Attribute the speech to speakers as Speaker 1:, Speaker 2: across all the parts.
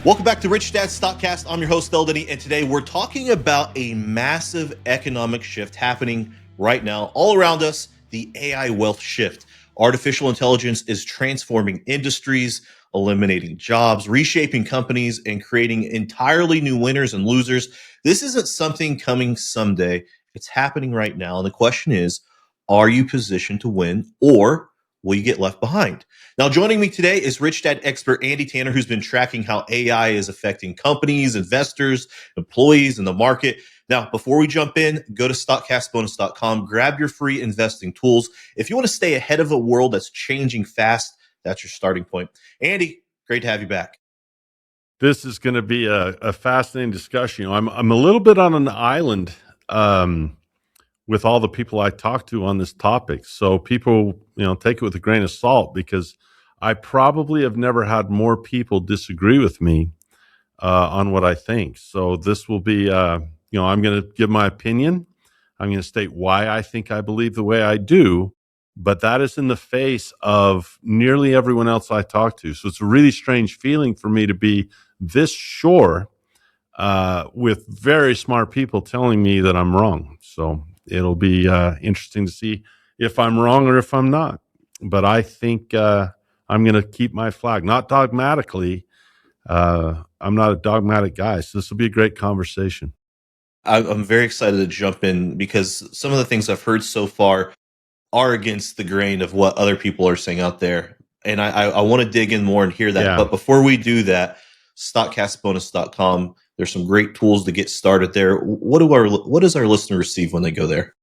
Speaker 1: Welcome back to Rich Dad's Stockcast. I'm your host, Denney, and today we're talking about a massive economic shift happening right now all around us, the AI wealth shift. Artificial intelligence is transforming industries, eliminating jobs, reshaping companies, and creating entirely new winners and losers. This isn't something coming someday. It's happening right now. And the question is, are you positioned to win, or will you get left behind? Now, joining me today is Rich Dad expert Andy Tanner, who's been tracking how AI is affecting companies, investors, employees, and the market. Now, before we jump in, go to stockcastbonus.com, grab your free investing tools. If you want to stay ahead of a world that's changing fast, that's your starting point. Andy, great to have you back.
Speaker 2: This is going to be a fascinating discussion. I'm a little bit on an island with all the people I talk to on this topic. So people, take it with a grain of salt, because I probably have never had more people disagree with me on what I think. So this will be, I'm going to give my opinion. I'm going to state why I think I believe the way I do, but that is in the face of nearly everyone else I talk to. So it's a really strange feeling for me to be this sure with very smart people telling me that I'm wrong. So it'll be interesting to see if I'm wrong or if I'm not. But I think I'm going to keep my flag, not dogmatically. I'm not a dogmatic guy, so this will be a great conversation.
Speaker 1: I'm very excited to jump in because some of the things I've heard so far are against the grain of what other people are saying out there. And I want to dig in more and hear that.
Speaker 2: Yeah.
Speaker 1: But before we do that, stockcastbonus.com, there's some great tools to get started there. What does our listener receive when they go there?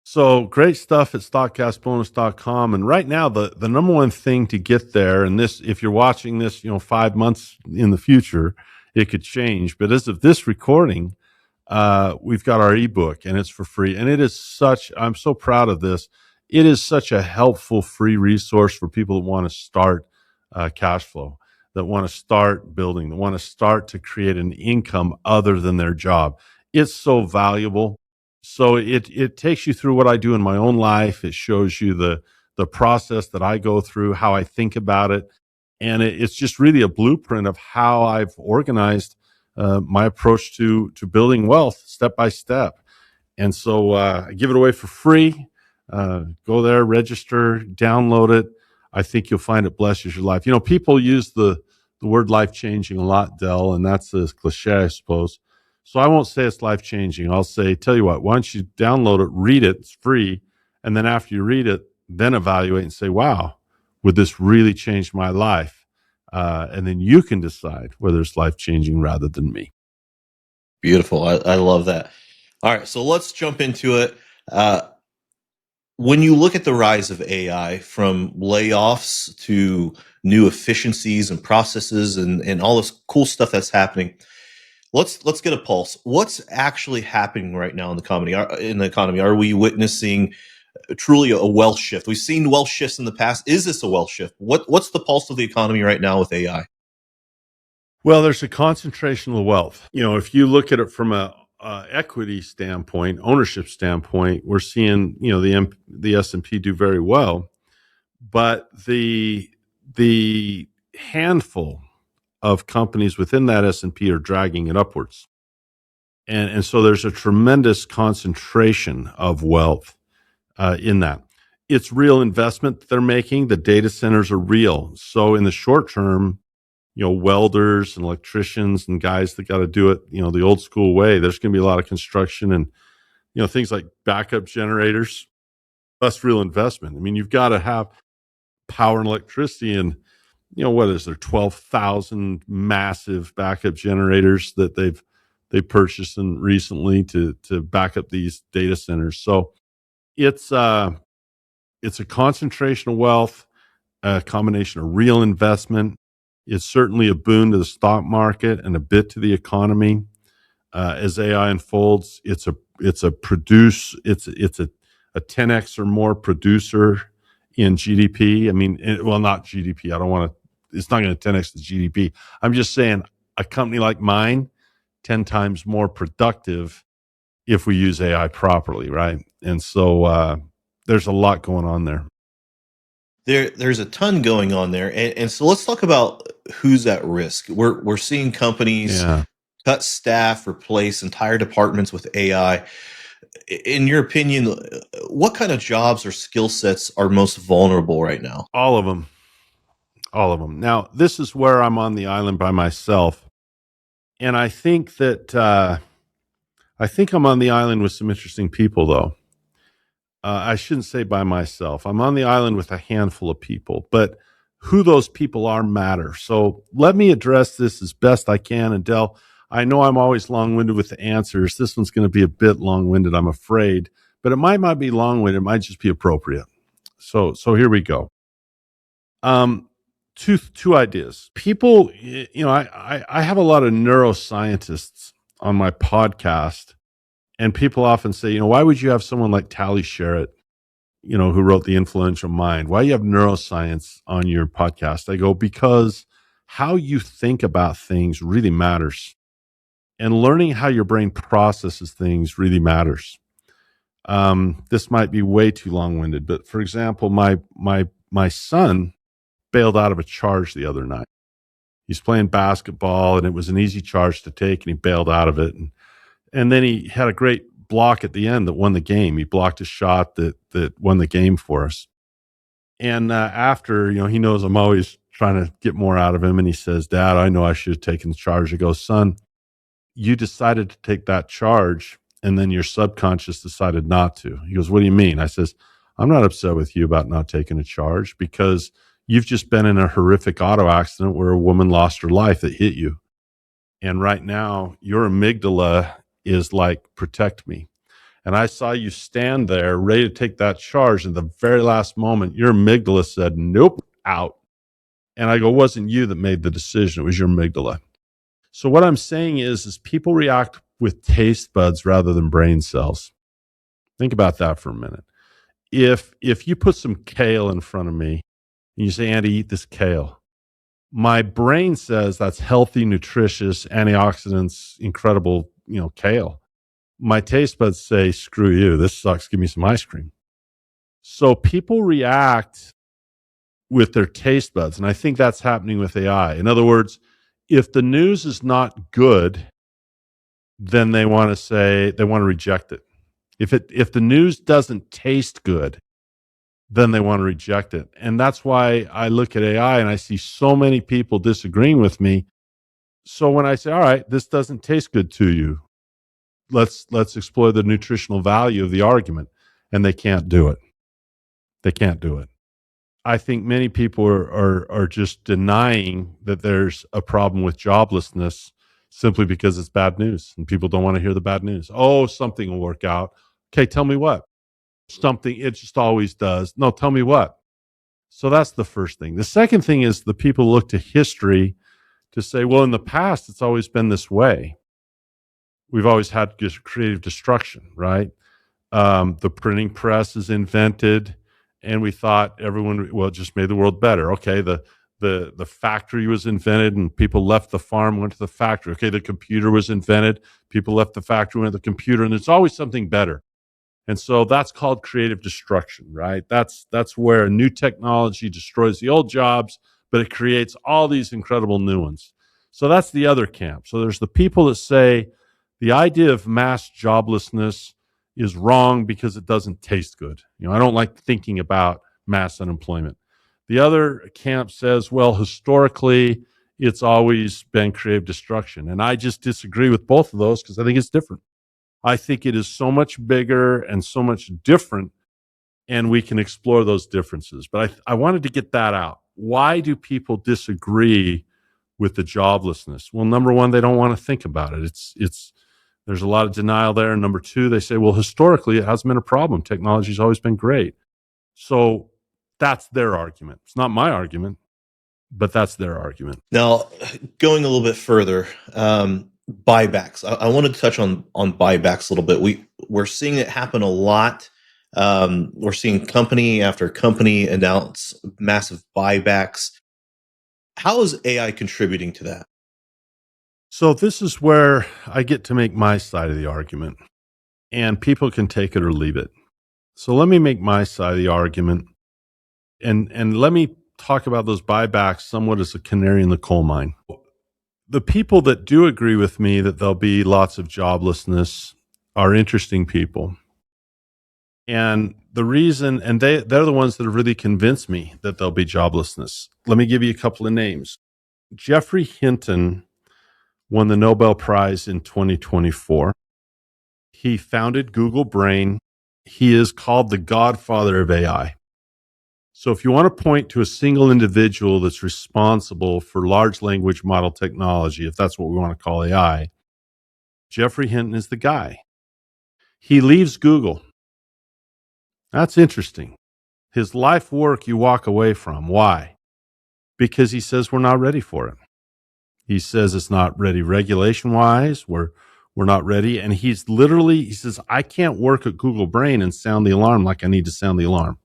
Speaker 2: So great stuff at stockcastbonus.com. And right now, the number one thing to get there, and this, if you're watching this, 5 months in the future, it could change. But as of this recording, we've got our ebook, and it's for free. And it is I'm so proud of this. It is such a helpful free resource for people that want to start cash flow, that want to start building, that want to start to create an income other than their job. It's so valuable. So it takes you through what I do in my own life. It shows you the process that I go through, how I think about it. And it's just really a blueprint of how I've organized my approach to building wealth step by step. And so I give it away for free. Go there, register, download it. I think you'll find it blesses your life. People use the word life-changing a lot, Del, and that's a cliche, I suppose. So I won't say it's life-changing. I'll say, tell you what, why don't you download it, read it, it's free. And then after you read it, then evaluate and say, wow, would this really change my life? And then you can decide whether it's life-changing rather than me.
Speaker 1: Beautiful. I love that. All right, so let's jump into it. When you look at the rise of AI, from layoffs to new efficiencies and processes and all this cool stuff that's happening, let's get a pulse. What's actually happening right now in the economy? Are we witnessing truly a wealth shift? We've seen wealth shifts in the past. Is this a wealth shift? What's the pulse of the economy right now with AI?
Speaker 2: Well, there's a concentration of wealth. If you look at it from a equity standpoint, ownership standpoint, we're seeing the S&P do very well, but the handful of companies within that S&P are dragging it upwards, and so there's a tremendous concentration of wealth in that. It's real investment that they're making. The data centers are real. So in the short term, welders and electricians and guys that got to do it, the old school way, there's going to be a lot of construction and, things like backup generators. That's real investment. I mean, you've got to have power and electricity and, what is there, 12,000 massive backup generators that they purchased recently to back up these data centers. So it's a concentration of wealth, a combination of real investment. It's certainly a boon to the stock market and a bit to the economy. As AI unfolds, it's a 10x or more producer in GDP. I mean, not GDP. It's not going to 10x the GDP. I'm just saying a company like mine, 10 times more productive if we use AI properly, right? And so there's a lot going on there.
Speaker 1: There's a ton going on there, and so let's talk about who's at risk. We're seeing companies
Speaker 2: Yeah,
Speaker 1: cut staff, replace entire departments with AI. In your opinion, what kind of jobs or skill sets are most vulnerable right now?
Speaker 2: all of them, all of them. Now, this is where I'm on the island by myself, and I think I'm on the island with some interesting people, though. I shouldn't say by myself. I'm on the island with a handful of people, but who those people are matter. So let me address this as best I can. And Del, I know I'm always long winded with the answers. This one's going to be a bit long winded, I'm afraid, but it might not be long winded. It might just be appropriate. So here we go. Um, two ideas. People, I have a lot of neuroscientists on my podcast, and people often say, why would you have someone like Tally Sherritt, who wrote The Influential Mind? Why you have neuroscience on your podcast? I go, because how you think about things really matters. And learning how your brain processes things really matters. This might be way too long-winded, but for example, my son bailed out of a charge the other night. He's playing basketball, and it was an easy charge to take, and he bailed out of it. And then he had a great block at the end that won the game. He blocked a shot that won the game for us. And after, he knows I'm always trying to get more out of him. And he says, Dad, I know I should have taken the charge. I go, son, you decided to take that charge, and then your subconscious decided not to. He goes, what do you mean? I says, I'm not upset with you about not taking a charge because you've just been in a horrific auto accident where a woman lost her life that hit you. And right now, your amygdala is like, protect me. And I saw you stand there ready to take that charge. And the very last moment, your amygdala said, nope, out. And I go, it wasn't you that made the decision. It was your amygdala. So what I'm saying is people react with taste buds rather than brain cells. Think about that for a minute. If you put some kale in front of me and you say, Andy, eat this kale, my brain says that's healthy, nutritious, antioxidants, incredible, kale. My taste buds say, screw you, this sucks, give me some ice cream. So people react with their taste buds. And I think that's happening with AI. In other words, if the news is not good, then they want to reject it. If the news doesn't taste good, then they want to reject it. And that's why I look at AI and I see so many people disagreeing with me. So when I say, all right, this doesn't taste good to you, let's explore the nutritional value of the argument. And they can't do it. They can't do it. I think many people are just denying that there's a problem with joblessness simply because it's bad news and people don't want to hear the bad news. Oh, something will work out. Okay, tell me what. Something, it just always does. No, tell me what. So that's the first thing. The second thing is the people look to history to say, well, in the past, it's always been this way. We've always had creative destruction, right? The printing press is invented, and we thought it just made the world better. Okay, the factory was invented, and people left the farm, went to the factory. Okay, the computer was invented, people left the factory, went to the computer, and there's always something better. And so that's called creative destruction, right? That's where a new technology destroys the old jobs, but it creates all these incredible new ones. So that's the other camp. So there's the people that say the idea of mass joblessness is wrong because it doesn't taste good. I don't like thinking about mass unemployment. The other camp says, well, historically, it's always been creative destruction. And I just disagree with both of those because I think it's different. I think it is so much bigger and so much different, and we can explore those differences. But I wanted to get that out. Why do people disagree with the joblessness? Well, number one, they don't want to think about it. There's a lot of denial there. And number two, they say, well, historically, it hasn't been a problem. Technology's always been great. So that's their argument. It's not my argument, but that's their argument.
Speaker 1: Now, going a little bit further, buybacks. I wanted to touch on buybacks a little bit. We're seeing it happen a lot. We're seeing company after company announce massive buybacks. How is AI contributing to that?
Speaker 2: So this is where I get to make my side of the argument, and people can take it or leave it. So let me make my side of the argument. And let me talk about those buybacks somewhat as a canary in the coal mine. The people that do agree with me that there'll be lots of joblessness are interesting people. And the reason, and they're the ones that have really convinced me that there'll be joblessness. Let me give you a couple of names. Jeffrey Hinton won the Nobel Prize in 2024. He founded Google Brain. He is called the godfather of AI. So if you want to point to a single individual that's responsible for large language model technology, if that's what we want to call AI, Jeffrey Hinton is the guy. He leaves Google. That's interesting. His life work you walk away from. Why? Because he says we're not ready for it. He says it's not ready regulation wise. We're not ready. And he says, I can't work at Google Brain and sound the alarm like I need to sound the alarm.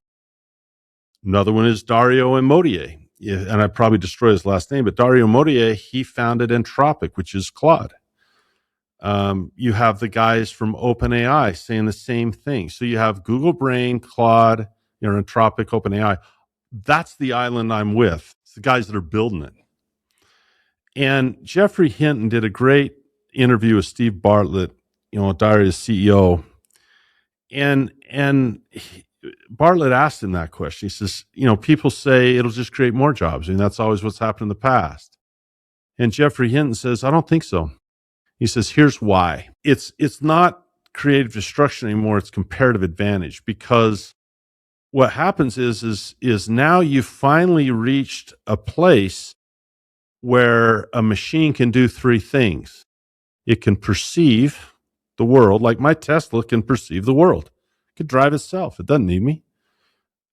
Speaker 2: Another one is Dario Amodei. Yeah, and I probably destroy his last name, but Dario Amodei, he founded Anthropic, which is Claude. You have the guys from OpenAI saying the same thing. So you have Google Brain, Claude, Anthropic, OpenAI. That's the island I'm with. It's the guys that are building it. And Jeffrey Hinton did a great interview with Steve Bartlett, Dario's CEO. And Bartlett asked him that question. He says, people say it'll just create more jobs. I mean, that's always what's happened in the past. And Jeffrey Hinton says, I don't think so. He says, here's why. It's not creative destruction anymore. It's comparative advantage, because what happens is now you've finally reached a place where a machine can do three things. It can perceive the world, like my Tesla can perceive the world. It can drive itself. It doesn't need me.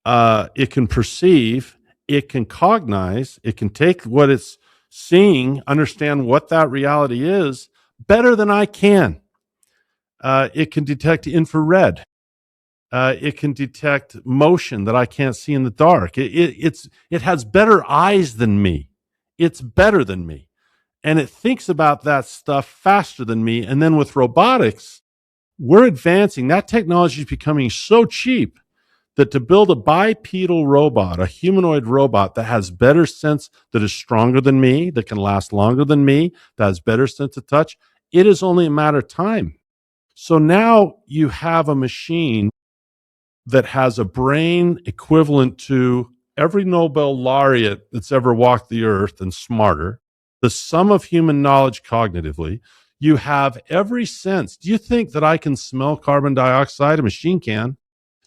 Speaker 2: It can perceive, it can cognize, it can take what it's seeing, understand what that reality is better than I can. It can detect infrared. It can detect motion that I can't see in the dark. It has better eyes than me. It's better than me. And it thinks about that stuff faster than me. And then with robotics, we're advancing. That technology is becoming so cheap that to build a bipedal robot, a humanoid robot that has better sense, that is stronger than me, that can last longer than me, that has better sense of touch, it is only a matter of time. So now you have a machine that has a brain equivalent to every Nobel laureate that's ever walked the earth and smarter, the sum of human knowledge cognitively. You have every sense. Do you think that I can smell carbon dioxide? A machine can.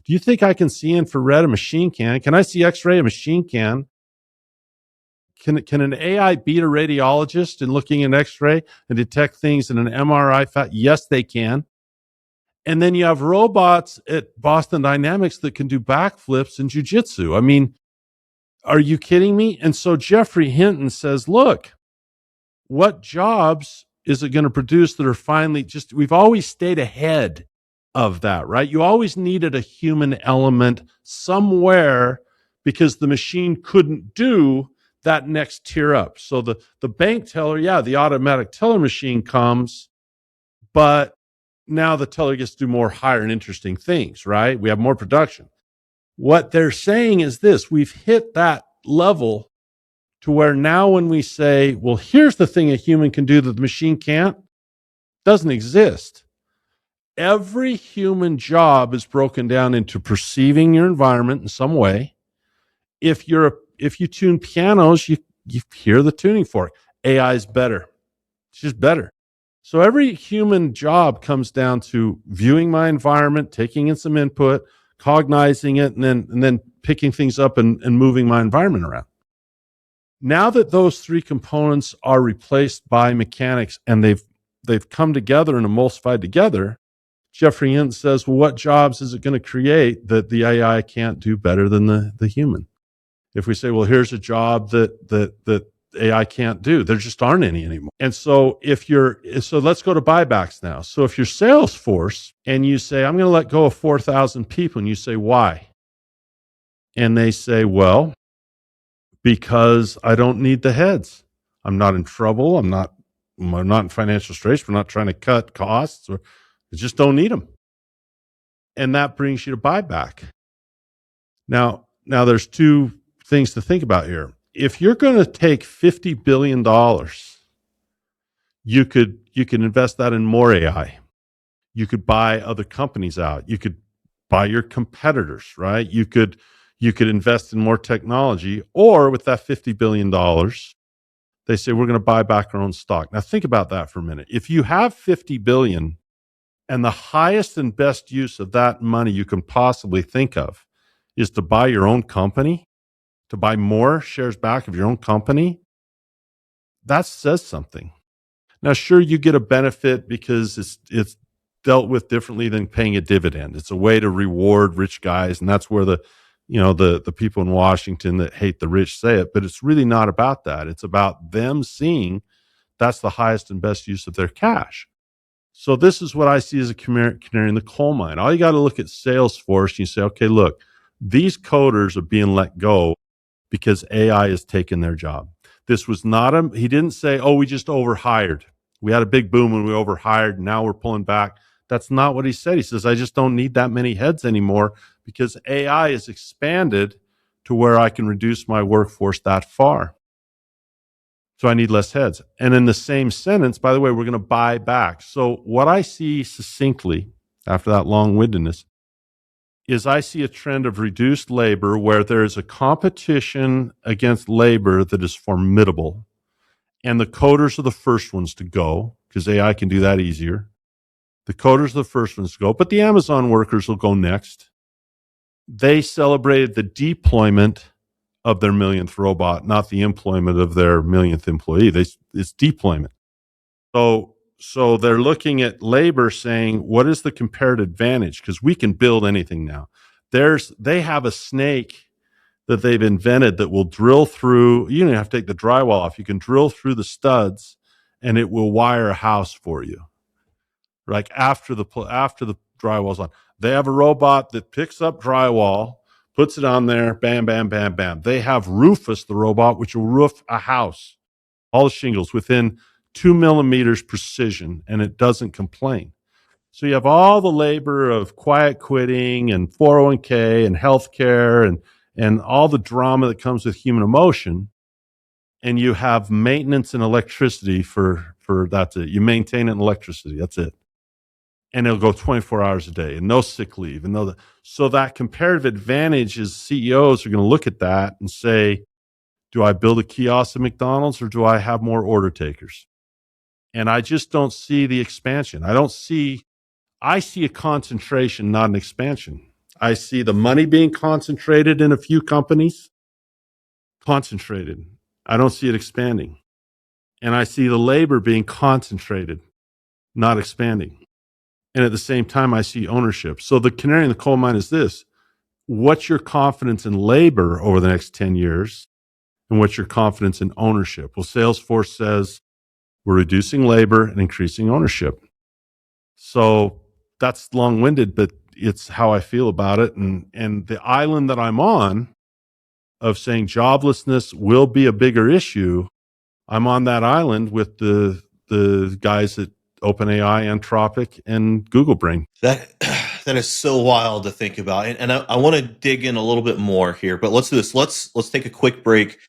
Speaker 2: Do you think I can see infrared? A machine can. Can I see X-ray? A machine can. Can an AI beat a radiologist in looking at X-ray and detect things in an MRI? Yes, they can. And then you have robots at Boston Dynamics that can do backflips in jiu-jitsu. I mean, are you kidding me? And so Jeffrey Hinton says, look, what jobs is it going to produce that are finally we've always stayed ahead of that, right? You always needed a human element somewhere because the machine couldn't do that next tier up. So the bank teller, the automatic teller machine comes, but now the teller gets to do more higher and interesting things, right? We have more production. What they're saying is this: we've hit that level to where now when we say, well, here's the thing a human can do that the machine can't, doesn't exist. Every human job is broken down into perceiving your environment in some way. If you tune pianos, you hear the tuning fork. AI is better. It's just better. So every human job comes down to viewing my environment, taking in some input, cognizing it, and then picking things up and moving my environment around. Now that those three components are replaced by mechanics and they've come together and emulsified together, Jeffrey Hinton says, well, what jobs is it going to create that the AI can't do better than the human? If we say, well, here's a job that AI can't do, there just aren't any anymore. And so let's go to buybacks now. So if you're Salesforce and you say, I'm going to let go of 4,000 people, and you say, why? And they say, well, because I don't need the heads. I'm not in trouble. I'm not in financial straits. We're not trying to cut costs. I just don't need them. And that brings you to buyback. Now, Now, there's two things to think about here. If you're going to take $50 billion, you could invest that in more AI. You could buy other companies out. You could buy your competitors, right? You could invest in more technology, or with that $50 billion, they say we're going to buy back our own stock. Now think about that for a minute. If you have 50 billion and the highest and best use of that money you can possibly think of is to buy your own company, to buy more shares back of your own company, that says something. Now, sure, you get a benefit because it's dealt with differently than paying a dividend. It's a way to reward rich guys, and that's where the people in Washington that hate the rich say it. But it's really not about that. It's about them seeing that's the highest and best use of their cash. So this is what I see as a canary in the coal mine. All you got to look at Salesforce and you say, okay, look, these coders are being let go because AI has taken their job. This was not he didn't say, oh, we just overhired. We had a big boom when we overhired. Now we're pulling back. That's not what he said. He says, I just don't need that many heads anymore because AI has expanded to where I can reduce my workforce that far. So I need less heads. And in the same sentence, by the way, we're going to buy back. So what I see succinctly after that long-windedness is I see a trend of reduced labor where there is a competition against labor that is formidable. And the coders are the first ones to go because AI can do that easier. The coders are the first ones to go, but the Amazon workers will go next. They celebrated the deployment of their millionth robot, not the employment of their millionth employee. It's deployment. So they're looking at labor saying, what is the comparative advantage? Because we can build anything now. They have a snake that they've invented that will drill through. You don't even have to take the drywall off. You can drill through the studs and it will wire a house for you. Like after the drywall's on. They have a robot that picks up drywall, puts it on there, bam, bam, bam, bam. They have Rufus, the robot, which will roof a house, all the shingles within 2 millimeters precision, and it doesn't complain. So you have all the labor of quiet quitting and 401k and healthcare and all the drama that comes with human emotion. And you have maintenance and electricity for that's it. You maintain it in electricity. That's it. And it'll go 24 hours a day and no sick leave. And so that comparative advantage is CEOs are going to look at that and say, do I build a kiosk at McDonald's or do I have more order takers? And I just don't see the expansion. I see a concentration, not an expansion. I see the money being concentrated in a few companies, concentrated. I don't see it expanding. And I see the labor being concentrated, not expanding. And at the same time, I see ownership. So the canary in the coal mine is this. What's your confidence in labor over the next 10 years? And what's your confidence in ownership? Well, Salesforce says we're reducing labor and increasing ownership. So that's long-winded, but it's how I feel about it. And the island that I'm on of saying joblessness will be a bigger issue, I'm on that island with the guys at OpenAI, Anthropic, and Google Brain.
Speaker 1: That is so wild to think about, and I want to dig in a little bit more here. But let's do this. Let's take a quick break.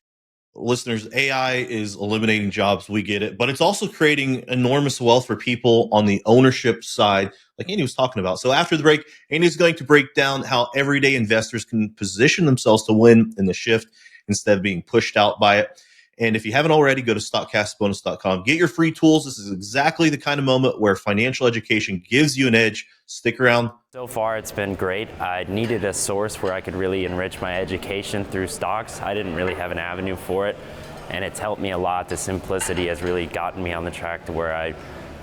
Speaker 1: Listeners, AI is eliminating jobs. We get it, but it's also creating enormous wealth for people on the ownership side, like Andy was talking about. So after the break, Andy's going to break down how everyday investors can position themselves to win in the shift instead of being pushed out by it. And if you haven't already, go to stockcastbonus.com. Get your free tools. This is exactly the kind of moment where financial education gives you an edge. Stick around.
Speaker 3: So far, it's been great. I needed a source where I could really enrich my education through stocks. I didn't really have an avenue for it, and it's helped me a lot. The simplicity has really gotten me on the track to where I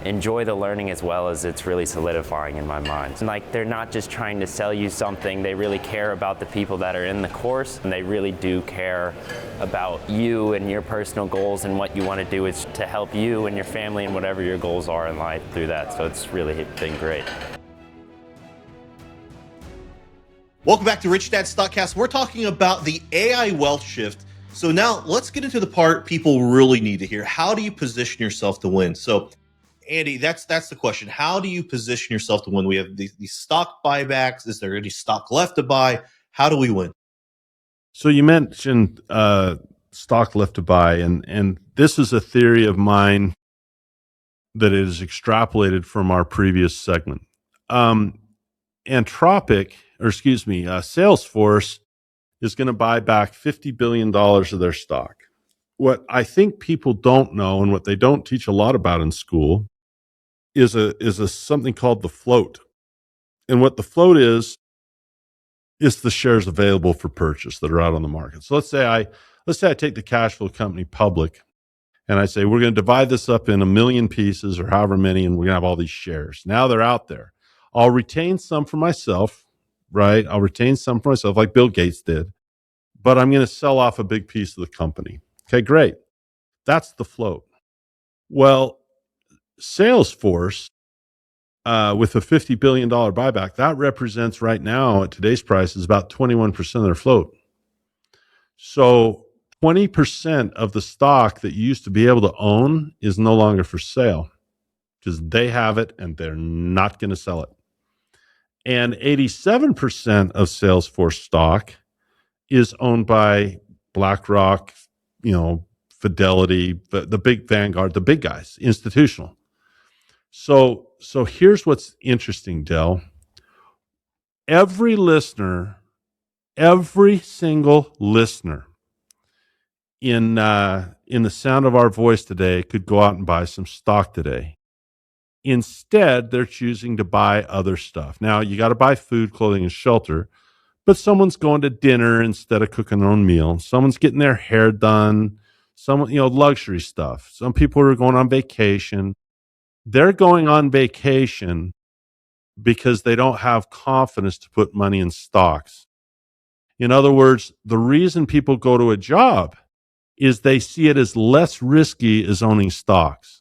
Speaker 3: enjoy the learning as well as it's really solidifying in my mind. And like, they're not just trying to sell you something, they really care about the people that are in the course, and they really do care about you and your personal goals, and what you want to do is to help you and your family and whatever your goals are in life through that. So it's really been great.
Speaker 1: Welcome back to Rich Dad Stockcast. We're talking about the AI wealth shift. So now let's get into the part people really need to hear. How do you position yourself to win? So Andy, that's the question. How do you position yourself to win? We have these stock buybacks. Is there any stock left to buy? How do we win?
Speaker 2: So you mentioned stock left to buy, and this is a theory of mine that is extrapolated from our previous segment. Salesforce is going to buy back $50 billion of their stock. What I think people don't know, and what they don't teach a lot about in school, is a something called the float. And what the float is the shares available for purchase that are out on the market. So let's say I take the cash flow company public, and I say we're going to divide this up in 1 million pieces or however many, and we're going to have all these shares. Now they're out there. I'll retain some for myself, right? I'll retain some for myself, like Bill Gates did, but I'm going to sell off a big piece of the company. Okay, great. That's the float. Well, Salesforce, with a $50 billion buyback, that represents right now at today's price is about 21% of their float. So 20% of the stock that you used to be able to own is no longer for sale because they have it and they're not going to sell it. And 87% of Salesforce stock is owned by BlackRock, Fidelity, the big Vanguard, the big guys, institutional. So here's what's interesting, Del. Every single listener in the sound of our voice today could go out and buy some stock today. Instead, they're choosing to buy other stuff. Now, you got to buy food, clothing, and shelter, but someone's going to dinner instead of cooking their own meal. Someone's getting their hair done. Someone, luxury stuff. Some people are going on vacation. They're going on vacation because they don't have confidence to put money in stocks. In other words, the reason people go to a job is they see it as less risky as owning stocks.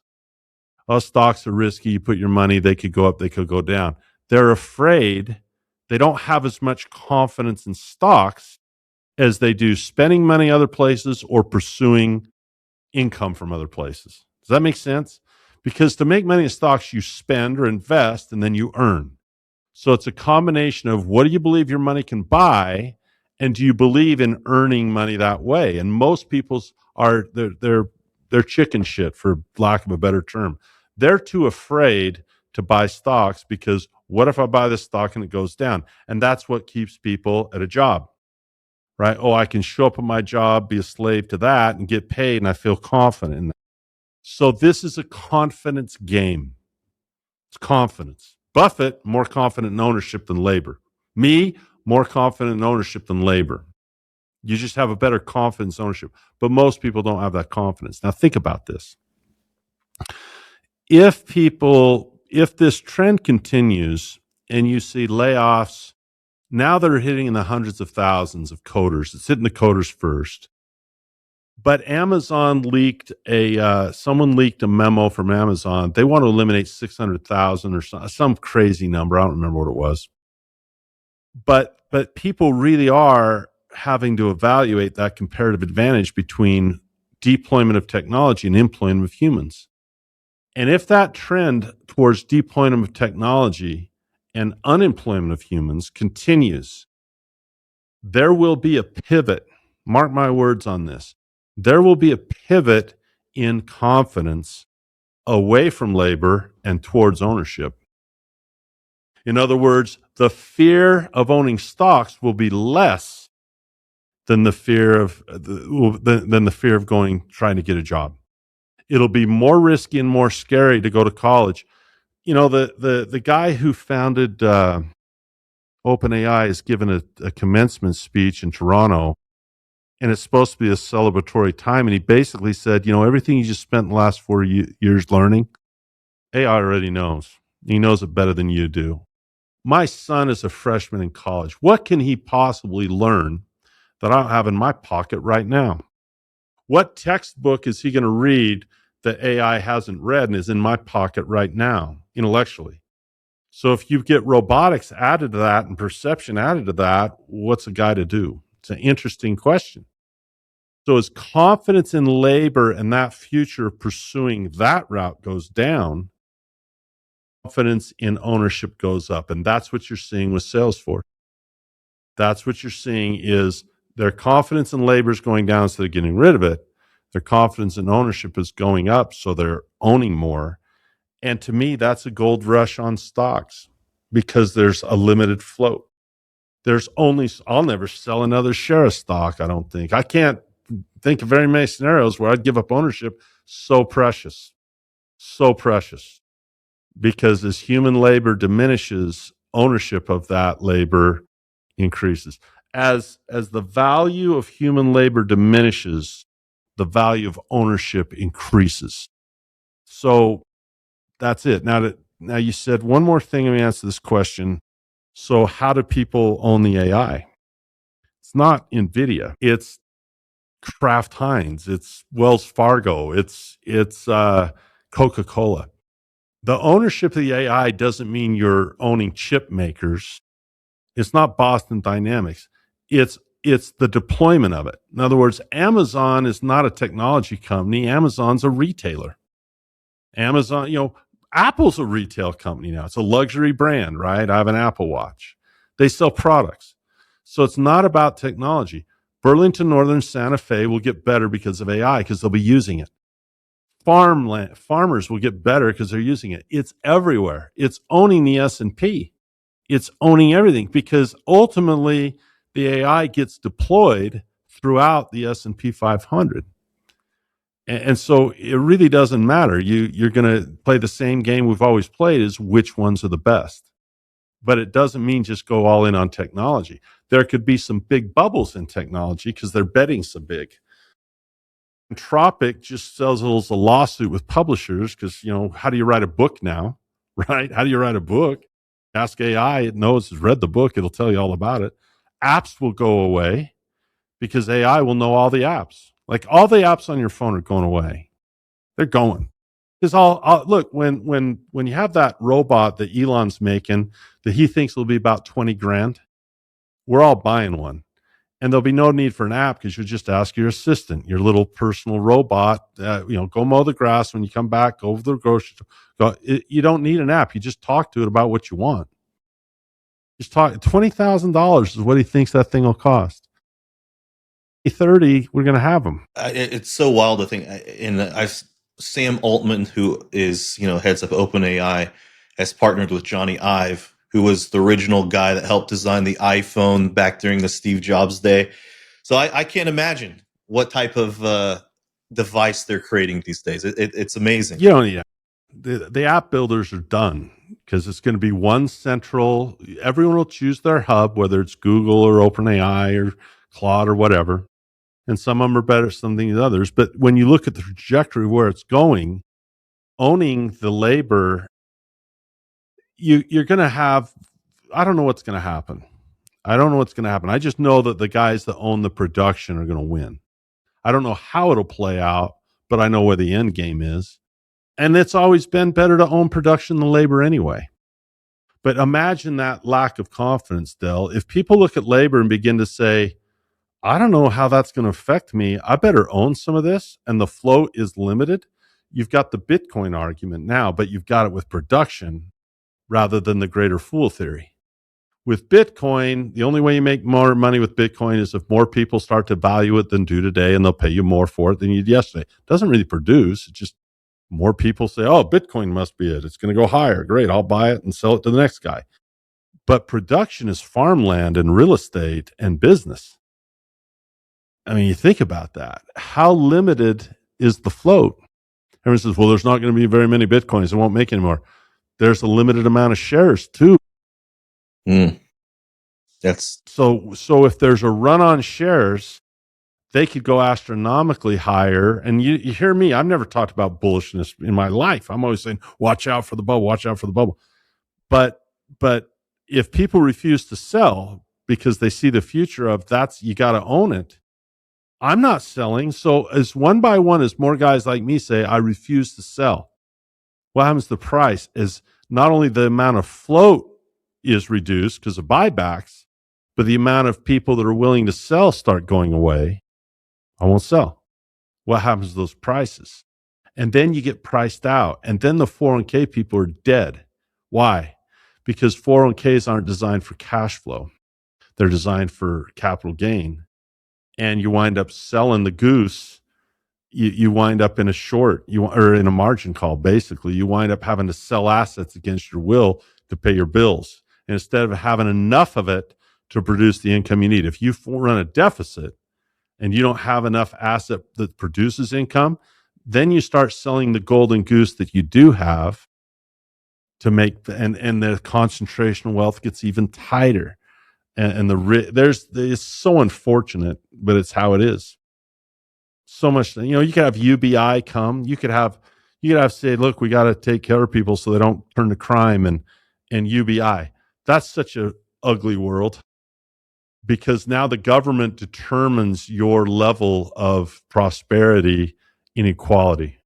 Speaker 2: Stocks are risky. You put your money, they could go up, they could go down. They're afraid. They don't have as much confidence in stocks as they do spending money other places or pursuing income from other places. Does that make sense? Because to make money in stocks, you spend or invest and then you earn. So it's a combination of what do you believe your money can buy, and do you believe in earning money that way? And most people's are they're chicken shit, for lack of a better term. They're too afraid to buy stocks because what if I buy this stock and it goes down? And that's what keeps people at a job, right? Oh, I can show up at my job, be a slave to that, and get paid, and I feel confident in that. So this is a confidence game. It's confidence. Buffett, more confident in ownership than labor. Me, more confident in ownership than labor. You just have a better confidence ownership. But most people don't have that confidence. Now think about this. If this trend continues and you see layoffs, now they're hitting in the hundreds of thousands of coders. It's hitting the coders first. But Amazon someone leaked a memo from Amazon. They want to eliminate 600,000 or some crazy number. I don't remember what it was. But people really are having to evaluate that comparative advantage between deployment of technology and employment of humans. And if that trend towards deployment of technology and unemployment of humans continues, there will be a pivot. Mark my words on this. There will be a pivot in confidence away from labor and towards ownership. In other words, the fear of owning stocks will be less than the fear of trying to get a job. It'll be more risky and more scary to go to college. The guy who founded OpenAI is given a commencement speech in Toronto, and it's supposed to be a celebratory time. And he basically said, everything you just spent the last 4 years learning, AI already knows. He knows it better than you do. My son is a freshman in college. What can he possibly learn that I don't have in my pocket right now? What textbook is he going to read that AI hasn't read and is in my pocket right now, intellectually? So if you get robotics added to that and perception added to that, what's a guy to do? It's an interesting question. So as confidence in labor and that future pursuing that route goes down, confidence in ownership goes up. And that's what you're seeing with Salesforce. That's what you're seeing is Their confidence in labor is going down, so they're getting rid of it. Their confidence in ownership is going up, so they're owning more. And to me, that's a gold rush on stocks because there's a limited float. I'll never sell another share of stock, I don't think. I can't think of very many scenarios where I'd give up ownership. So precious, because as human labor diminishes, ownership of that labor increases. As the value of human labor diminishes, the value of ownership increases. So that's it. Now you said one more thing. Let me answer this question. So how do people own the AI? It's not NVIDIA. It's Kraft Heinz. It's Wells Fargo. It's Coca-Cola. The ownership of the AI doesn't mean you're owning chip makers. It's not Boston Dynamics. It's the deployment of it. In other words, Amazon is not a technology company. Amazon's a retailer. Amazon, Apple's a retail company now. It's a luxury brand, right? I have an Apple Watch. They sell products. So it's not about technology. Burlington Northern Santa Fe will get better because of AI, because they'll be using it. Farmers will get better because they're using it. It's everywhere. It's owning the S&P. It's owning everything, because ultimately the AI gets deployed throughout the S&P 500. And so it really doesn't matter. You're going to play the same game we've always played, is which ones are the best. But it doesn't mean just go all in on technology. There could be some big bubbles in technology because they're betting so big. Anthropic just settles a lawsuit with publishers because, how do you write a book now, right? How do you write a book? Ask AI, it knows, it's read the book, it'll tell you all about it. Apps will go away because AI will know all the apps. Like, all the apps on your phone are going away. They're going. Because look, when you have that robot that Elon's making that he thinks will be about 20 grand, we're all buying one. And there'll be no need for an app because you just ask your assistant, your little personal robot, go mow the grass. When you come back, go over the grocery store. You don't need an app. You just talk to it about what you want. Just talk. $20,000 is what he thinks that thing will cost. 30, we're going to have them.
Speaker 1: It's so wild to think. Sam Altman, who is heads up OpenAI, has partnered with Johnny Ive, who was the original guy that helped design the iPhone back during the Steve Jobs day. So I can't imagine what type of device they're creating these days. It's amazing.
Speaker 2: The app builders are done because it's going to be one central. Everyone will choose their hub, whether it's Google or OpenAI or Claude or whatever. And some of them are better, some than others. But when you look at the trajectory where it's going, owning the labor, you're going to have, I don't know what's going to happen. I just know that the guys that own the production are going to win. I don't know how it'll play out, but I know where the end game is. And it's always been better to own production than labor anyway. But imagine that lack of confidence, Del. If people look at labor and begin to say, I don't know how that's going to affect me, I better own some of this, and the float is limited. You've got the Bitcoin argument now, but you've got it with production rather than the greater fool theory. With Bitcoin, the only way you make more money with Bitcoin is if more people start to value it than do today, and they'll pay you more for it than you did yesterday. It doesn't really produce. It's just more people say, oh, Bitcoin must be it. It's going to go higher. Great. I'll buy it and sell it to the next guy. But production is farmland and real estate and business. I mean, you think about that. How limited is the float? Everyone says, well, there's not going to be very many Bitcoins. It won't make anymore. There's a limited amount of shares too.
Speaker 1: That's
Speaker 2: so if there's a run on shares, they could go astronomically higher. And you hear me, I've never talked about bullishness in my life. I'm always saying, watch out for the bubble, watch out for the bubble. But if people refuse to sell because they see the future of you got to own it, I'm not selling. So as one by one, as more guys like me say, I refuse to sell, what happens to the price is not only the amount of float is reduced because of buybacks, but the amount of people that are willing to sell start going away. I won't sell. What happens to those prices? And then you get priced out. And then the 401k people are dead. Why? Because 401ks aren't designed for cash flow. They're designed for capital gain. and you wind up selling the goose, you wind up in a short, or in a margin call. Basically, you wind up having to sell assets against your will to pay your bills, and instead of having enough of it to produce the income you need. If you run a deficit and you don't have enough asset that produces income, then you start selling the golden goose that you do have to make, and the concentration of wealth gets even tighter. And it's so unfortunate, but it's how it is. So much, you could have UBI come. You could have say, look, we got to take care of people so they don't turn to crime, and UBI. That's such a ugly world, because now the government determines your level of prosperity inequality,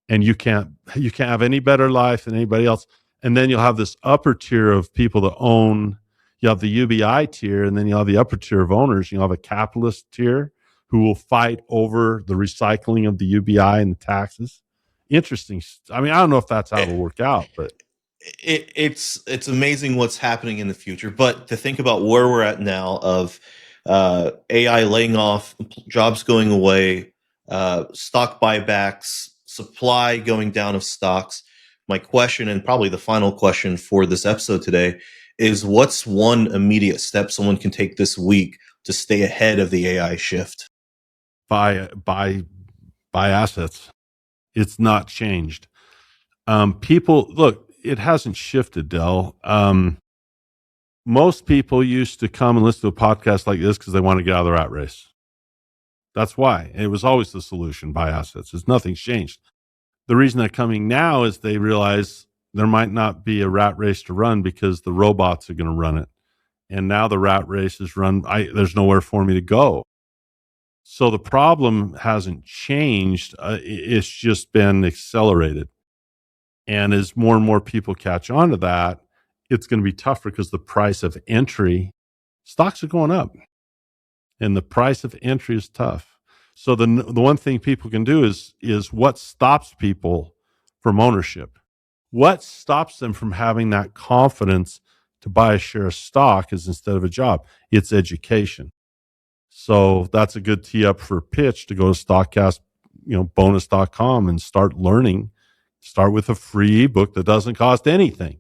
Speaker 2: and you can't have any better life than anybody else. And then you'll have this upper tier of people that own. You have the UBI tier, and then you'll have the upper tier of owners. You'll have a capitalist tier who will fight over the recycling of the UBI and the taxes. Interesting. I mean, I don't know if that's how it'll work out, but
Speaker 1: it's amazing what's happening in the future. But to think about where we're at now, of AI laying off, jobs going away, stock buybacks, supply going down of stocks. My question, and probably the final question for this episode today, is what's one immediate step someone can take this week to stay ahead of the AI shift?
Speaker 2: Buy assets. It's not changed. People, look, it hasn't shifted, Del. Most people used to come and listen to a podcast like this because they want to get out of the rat race. That's why. It was always the solution: buy assets. Nothing's changed. The reason they're coming now is they realize there might not be a rat race to run because the robots are going to run it. And now the rat race is run. There's nowhere for me to go. So the problem hasn't changed. It's just been accelerated. And as more and more people catch on to that, it's going to be tougher because the price of entry, stocks are going up, and the price of entry is tough. So the one thing people can do is what stops people from ownership? What stops them from having that confidence to buy a share of stock is, instead of a job, it's education. So that's a good tee up for a pitch to go to Stockcast, bonus.com, and start learning. Start with a free ebook that doesn't cost anything.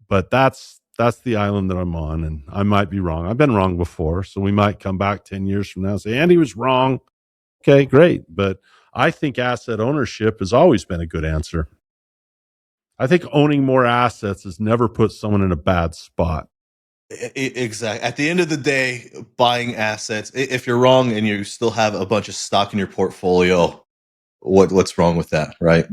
Speaker 2: But that's the island that I'm on, and I might be wrong. I've been wrong before, so we might come back 10 years from now and say, Andy was wrong. Okay, great. But I think asset ownership has always been a good answer. I think owning more assets has never put someone in a bad spot.
Speaker 1: Exactly. At the end of the day, buying assets, if you're wrong and you still have a bunch of stock in your portfolio, what's wrong with that, right?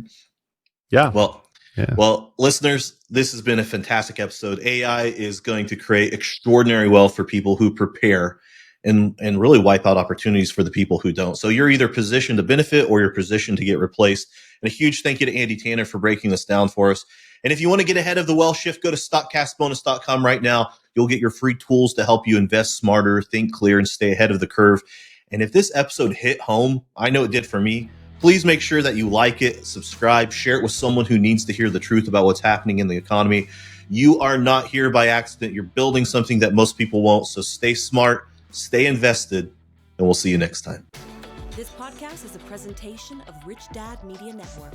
Speaker 2: Yeah.
Speaker 1: Well, listeners, this has been a fantastic episode. AI is going to create extraordinary wealth for people who prepare, and really wipe out opportunities for the people who don't. So you're either positioned to benefit or you're positioned to get replaced. And a huge thank you to Andy Tanner for breaking this down for us. And if you want to get ahead of the wealth shift, go to stockcastbonus.com right now. You'll get your free tools to help you invest smarter, think clear, and stay ahead of the curve. And if this episode hit home, I know it did for me, please make sure that you like it, subscribe, share it with someone who needs to hear the truth about what's happening in the economy. You are not here by accident. You're building something that most people won't. So stay smart, stay invested, and we'll see you next time.
Speaker 4: This podcast is a presentation of Rich Dad Media Network.